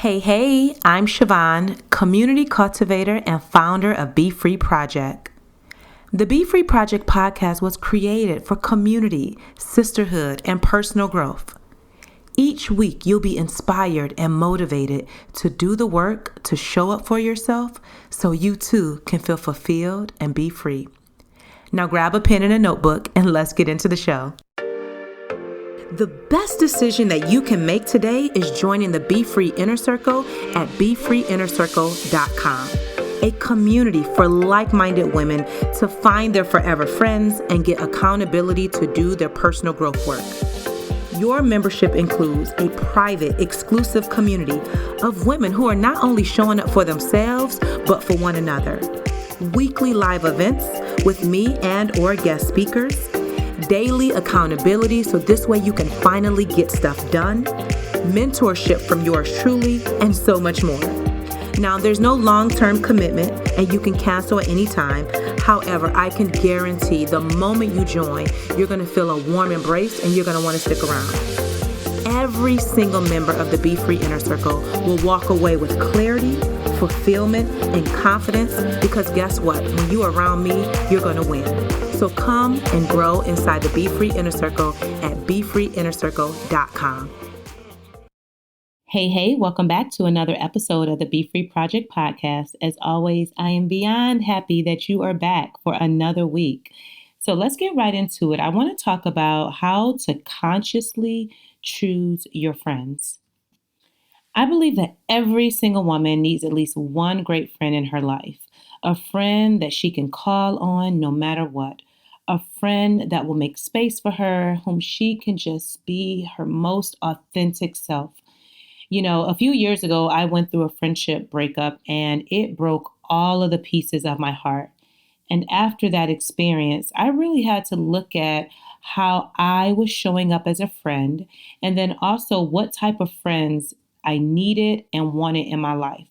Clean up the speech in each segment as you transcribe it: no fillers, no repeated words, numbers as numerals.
Hey, I'm Siobhan, community cultivator and founder of Be Free Project. The Be Free Project podcast was created for community, sisterhood, and personal growth. Each week, you'll be inspired and motivated to do the work to show up for yourself so you too can feel fulfilled and be free. Now grab a pen and a notebook and let's get into the show. The best decision that you can make today is joining the Be Free Inner Circle at BeFreeInnerCircle.com, a community for like-minded women to find their forever friends and get accountability to do their personal growth work. Your membership includes a private, exclusive community of women who are not only showing up for themselves, but for one another. Weekly live events with me and or guest speakers, daily accountability so this way you can finally get stuff done, mentorship from yours truly, and so much more. Now, there's no long-term commitment and you can cancel at any time. However, I can guarantee the moment you join, you're going to feel a warm embrace and you're going to want to stick around. Every single member of the Be Free Inner Circle will walk away with clarity, fulfillment, and confidence because guess what? When you're around me, you're going to win. So come and grow inside the Be Free Inner Circle at BeFreeInnerCircle.com. Hey, welcome back to another episode of the Be Free Project podcast. As always, I am beyond happy that you are back for another week. So let's get right into it. I want to talk about how to consciously choose your friends. I believe that every single woman needs at least one great friend in her life, a friend that she can call on no matter what, a friend that will make space for her, whom she can just be her most authentic self. You know, a few years ago, I went through a friendship breakup and it broke all of the pieces of my heart. And after that experience, I really had to look at how I was showing up as a friend and then also what type of friends I needed and wanted in my life.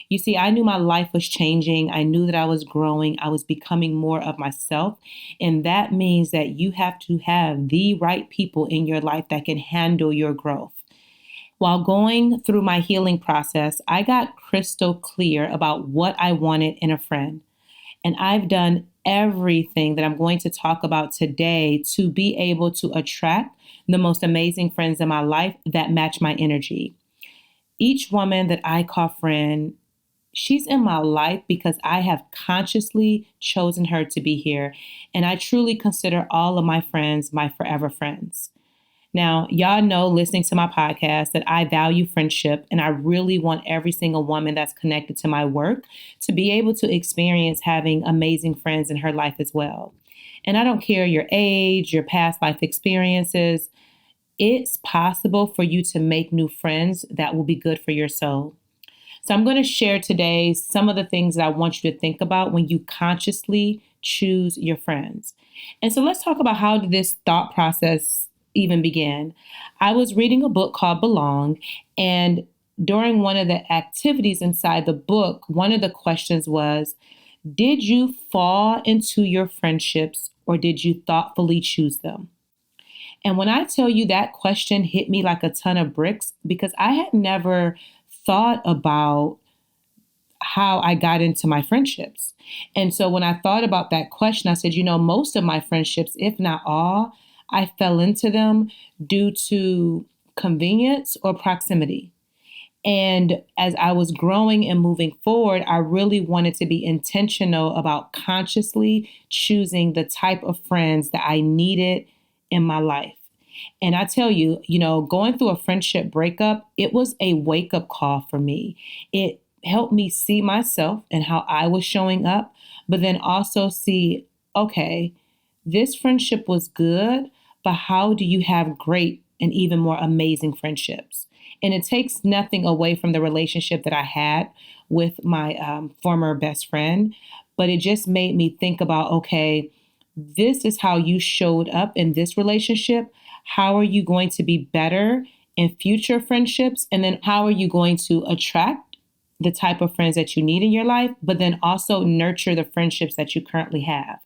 You see, I knew my life was changing. I knew that I was growing. I was becoming more of myself. And that means that you have to have the right people in your life that can handle your growth. While going through my healing process, I got crystal clear about what I wanted in a friend. And I've done everything that I'm going to talk about today to be able to attract the most amazing friends in my life that match my energy. Each woman that I call friend, she's in my life because I have consciously chosen her to be here. And I truly consider all of my friends my forever friends. Now, y'all know listening to my podcast that I value friendship and I really want every single woman that's connected to my work to be able to experience having amazing friends in her life as well. And I don't care your age, your past life experiences. It's possible for you to make new friends that will be good for your soul. So I'm going to share today some of the things that I want you to think about when you consciously choose your friends. And so let's talk about how did this thought process even begin. I was reading a book called Belong, and during one of the activities inside the book, one of the questions was, did you fall into your friendships or did you thoughtfully choose them? And when I tell you that question hit me like a ton of bricks because I had never thought about how I got into my friendships. And so when I thought about that question, I said, most of my friendships, if not all, I fell into them due to convenience or proximity. And as I was growing and moving forward, I really wanted to be intentional about consciously choosing the type of friends that I needed in my life. And I tell you, going through a friendship breakup, it was a wake-up call for me. It helped me see myself and how I was showing up, but then also see, okay, this friendship was good, but how do you have great and even more amazing friendships? And it takes nothing away from the relationship that I had with my former best friend, but it just made me think about, okay, this is how you showed up in this relationship. How are you going to be better in future friendships? And then how are you going to attract the type of friends that you need in your life, but then also nurture the friendships that you currently have?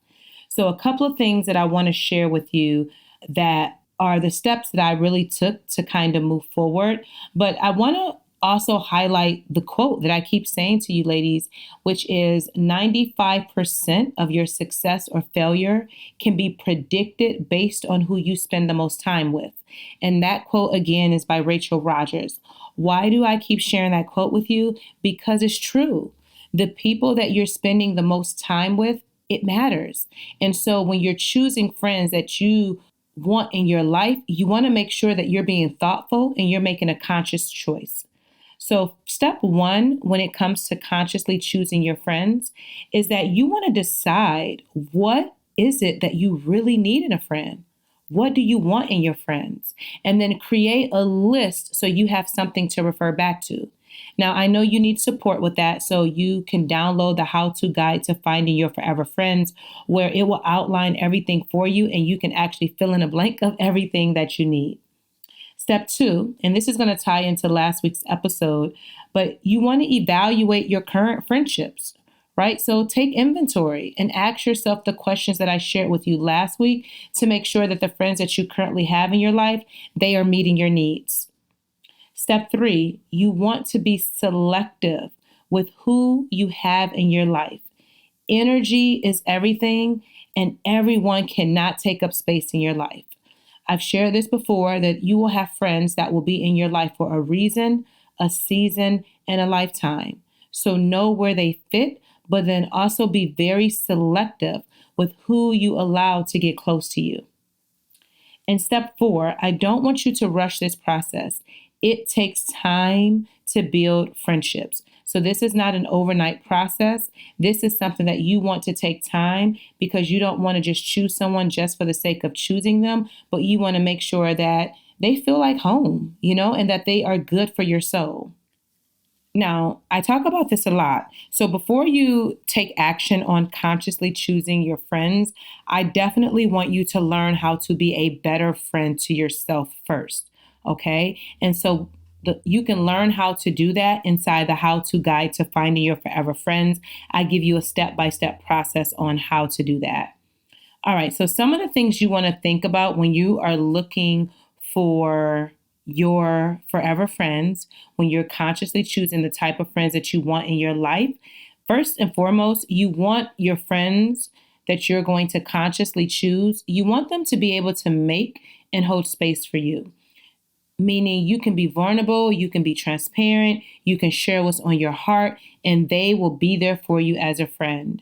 So a couple of things that I want to share with you that are the steps that I really took to kind of move forward. But I want to also highlight the quote that I keep saying to you ladies, which is 95% of your success or failure can be predicted based on who you spend the most time with. And that quote again is by Rachel Rodgers. Why do I keep sharing that quote with you? Because it's true. The people that you're spending the most time with, it matters. And so when you're choosing friends that you want in your life, you want to make sure that you're being thoughtful and you're making a conscious choice. So, step one, when it comes to consciously choosing your friends, is that you want to decide what is it that you really need in a friend? What do you want in your friends? And then create a list so you have something to refer back to. Now, I know you need support with that, so you can download the how to guide to finding your forever friends, where it will outline everything for you and you can actually fill in a blank of everything that you need. Step two, and this is going to tie into last week's episode, but you want to evaluate your current friendships, right? So take inventory and ask yourself the questions that I shared with you last week to make sure that the friends that you currently have in your life, they are meeting your needs. Step three, you want to be selective with who you have in your life. Energy is everything, and everyone cannot take up space in your life. I've shared this before that you will have friends that will be in your life for a reason, a season, and a lifetime. So know where they fit, but then also be very selective with who you allow to get close to you. And step four, I don't want you to rush this process. It takes time to build friendships. So this is not an overnight process. This is something that you want to take time because you don't want to just choose someone just for the sake of choosing them, but you want to make sure that they feel like home, and that they are good for your soul. Now, I talk about this a lot. So before you take action on consciously choosing your friends, I definitely want you to learn how to be a better friend to yourself first. Okay. And so you can learn how to do that inside the how to guide to finding your forever friends. I give you a step-by-step process on how to do that. All right. So some of the things you want to think about when you are looking for your forever friends, when you're consciously choosing the type of friends that you want in your life, first and foremost, you want your friends that you're going to consciously choose, you want them to be able to make and hold space for you. Meaning you can be vulnerable, you can be transparent, you can share what's on your heart, and they will be there for you as a friend.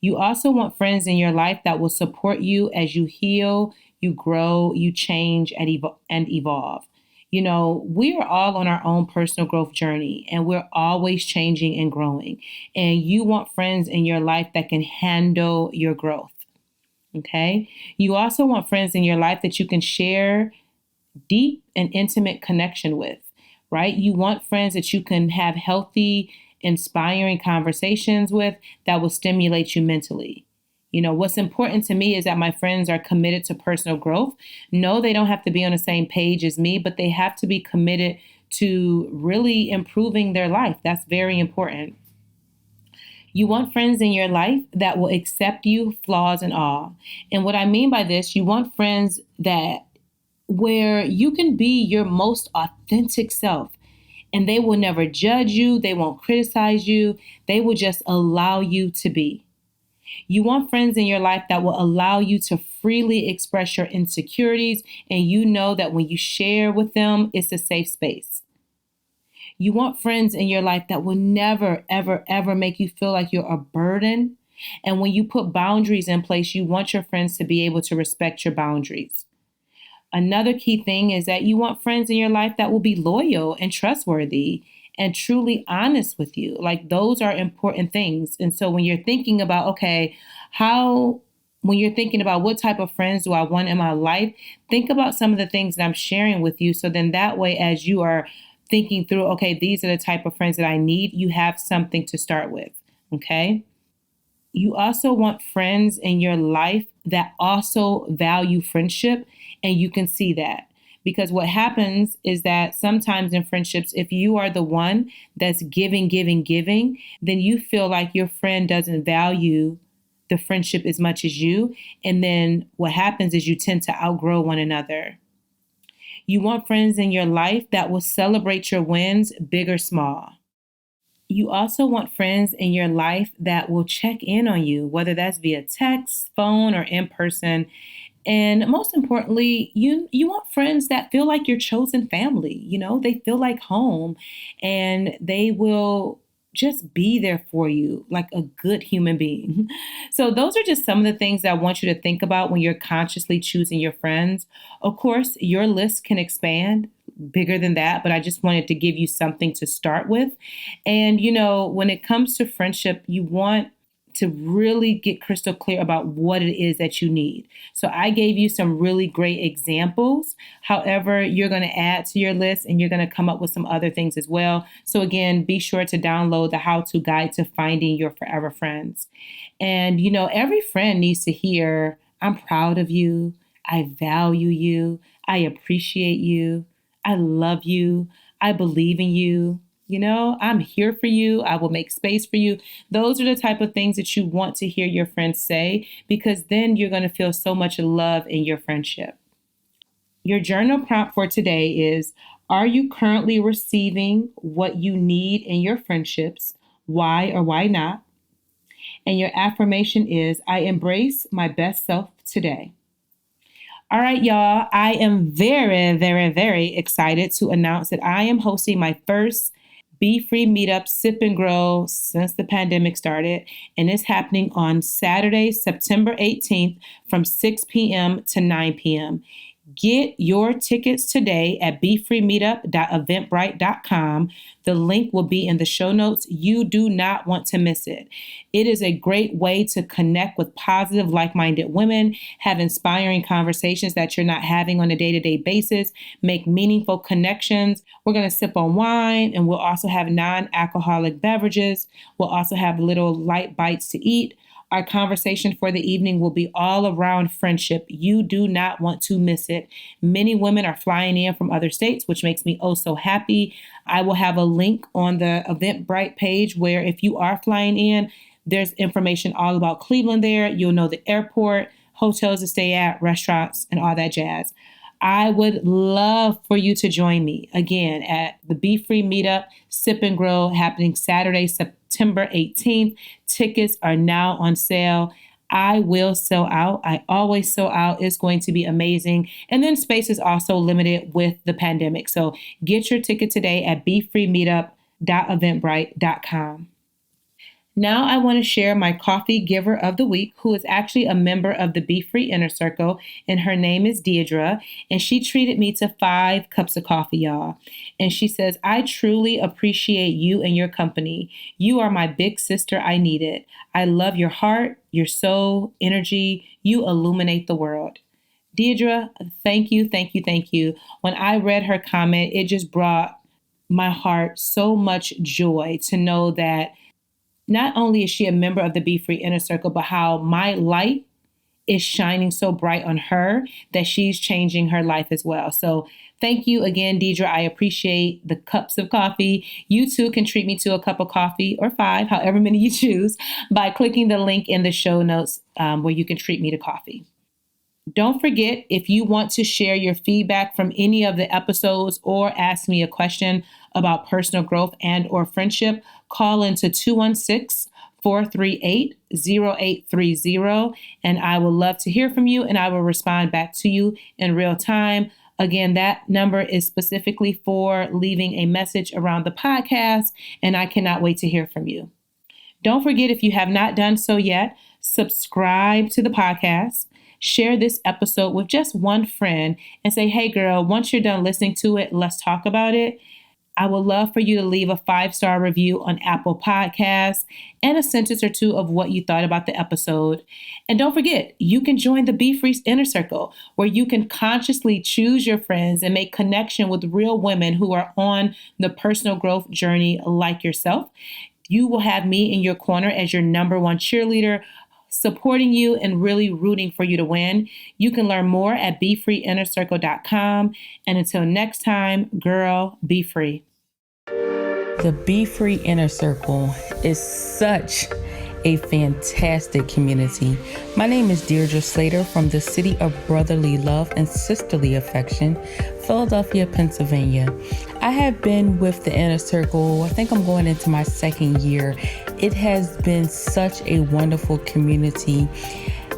You also want friends in your life that will support you as you heal, you grow, you change, and evolve. We are all on our own personal growth journey, and we're always changing and growing. And you want friends in your life that can handle your growth. Okay? You also want friends in your life that you can share deep and intimate connection with, right? You want friends that you can have healthy, inspiring conversations with that will stimulate you mentally. What's important to me is that my friends are committed to personal growth. No, they don't have to be on the same page as me, but they have to be committed to really improving their life. That's very important. You want friends in your life that will accept you, flaws and all. And what I mean by this, you want friends that where you can be your most authentic self and they will never judge you. They won't criticize you. They will just allow you to be. You want friends in your life that will allow you to freely express your insecurities, and you know that when you share with them, it's a safe space. You want friends in your life that will never, ever, ever make you feel like you're a burden. And when you put boundaries in place, you want your friends to be able to respect your boundaries. Another key thing is that you want friends in your life that will be loyal and trustworthy and truly honest with you. Like those are important things. And so when you're thinking about, when you're thinking about what type of friends do I want in my life, think about some of the things that I'm sharing with you. So then that way, as you are thinking through, okay, these are the type of friends that I need, you have something to start with. Okay. You also want friends in your life that also value friendship, and you can see that. Because what happens is that sometimes in friendships, if you are the one that's giving, then you feel like your friend doesn't value the friendship as much as you. And then what happens is you tend to outgrow one another. You want friends in your life that will celebrate your wins, big or small. You also want friends in your life that will check in on you, whether that's via text, phone, or in person. And most importantly, you want friends that feel like your chosen family. They feel like home, and they will just be there for you like a good human being. So those are just some of the things that I want you to think about when you're consciously choosing your friends. Of course, your list can expand bigger than that, but I just wanted to give you something to start with. And when it comes to friendship, you want to really get crystal clear about what it is that you need. So I gave you some really great examples. However, you're going to add to your list and you're going to come up with some other things as well. So again, be sure to download the how-to guide to finding your forever friends. And every friend needs to hear, I'm proud of you. I value you. I appreciate you. I love you. I believe in you. I'm here for you. I will make space for you. Those are the type of things that you want to hear your friends say, because then you're going to feel so much love in your friendship. Your journal prompt for today is, are you currently receiving what you need in your friendships? Why or why not? And your affirmation is, I embrace my best self today. All right, y'all. I am very, very, very excited to announce that I am hosting my first Be Free Meetup Sip and Grow since the pandemic started. And it's happening on Saturday, September 18th from 6 p.m. to 9 p.m. Get your tickets today at befreemeetup.eventbrite.com. The link will be in the show notes. You do not want to miss it. It is a great way to connect with positive, like-minded women, have inspiring conversations that you're not having on a day-to-day basis, make meaningful connections. We're going to sip on wine, and we'll also have non-alcoholic beverages. We'll also have little light bites to eat. Our conversation for the evening will be all around friendship. You do not want to miss it. Many women are flying in from other states, which makes me oh so happy. I will have a link on the Eventbrite page where if you are flying in, there's information all about Cleveland there. You'll know the airport, hotels to stay at, restaurants, and all that jazz. I would love for you to join me again at the Be Free Meetup Sip and Grow happening Saturday, September 18th. Tickets are now on sale. I will sell out. I always sell out. It's going to be amazing. And then space is also limited with the pandemic. So get your ticket today at befreemeetup.eventbrite.com. Now I want to share my coffee giver of the week, who is actually a member of the Be Free Inner Circle, and her name is Deidre, and she treated me to 5 cups of coffee, y'all. And she says, I truly appreciate you and your company. You are my big sister I needed. I love your heart, your soul, energy. You illuminate the world. Deidre, thank you, thank you, thank you. When I read her comment, it just brought my heart so much joy to know that not only is she a member of the Be Free Inner Circle, but how my light is shining so bright on her that she's changing her life as well. So thank you again, Deidre. I appreciate the cups of coffee. You too can treat me to a cup of coffee or 5, however many you choose, by clicking the link in the show notes where you can treat me to coffee. Don't forget, if you want to share your feedback from any of the episodes or ask me a question about personal growth and or friendship, call into 216-438-0830, and I would love to hear from you and I will respond back to you in real time. Again, that number is specifically for leaving a message around the podcast, and I cannot wait to hear from you. Don't forget, if you have not done so yet, subscribe to the podcast. Share this episode with just one friend and say, hey girl, once you're done listening to it, let's talk about it. I would love for you to leave a 5-star review on Apple Podcasts and a sentence or 2 of what you thought about the episode. And don't forget, you can join the Be Free Inner Circle, where you can consciously choose your friends and make connection with real women who are on the personal growth journey like yourself. You will have me in your corner as your number one cheerleader, supporting you and really rooting for you to win. You can learn more at BeFreeInnerCircle.com. And until next time, girl, be free. The Be Free Inner Circle is such a fantastic community. My name is Deirdre Slater from the city of brotherly love and sisterly affection, Philadelphia, Pennsylvania. I have been with the Inner Circle, I think I'm going into my second year. It has been such a wonderful community.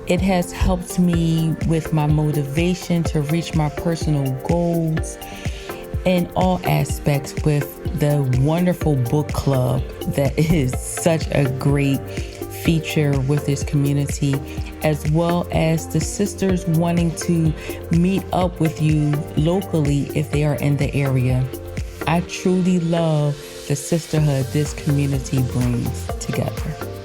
It has helped me with my motivation to reach my personal goals in all aspects, with the wonderful book club that is such a great feature with this community, as well as the sisters wanting to meet up with you locally if they are in the area. I truly love the sisterhood this community brings together.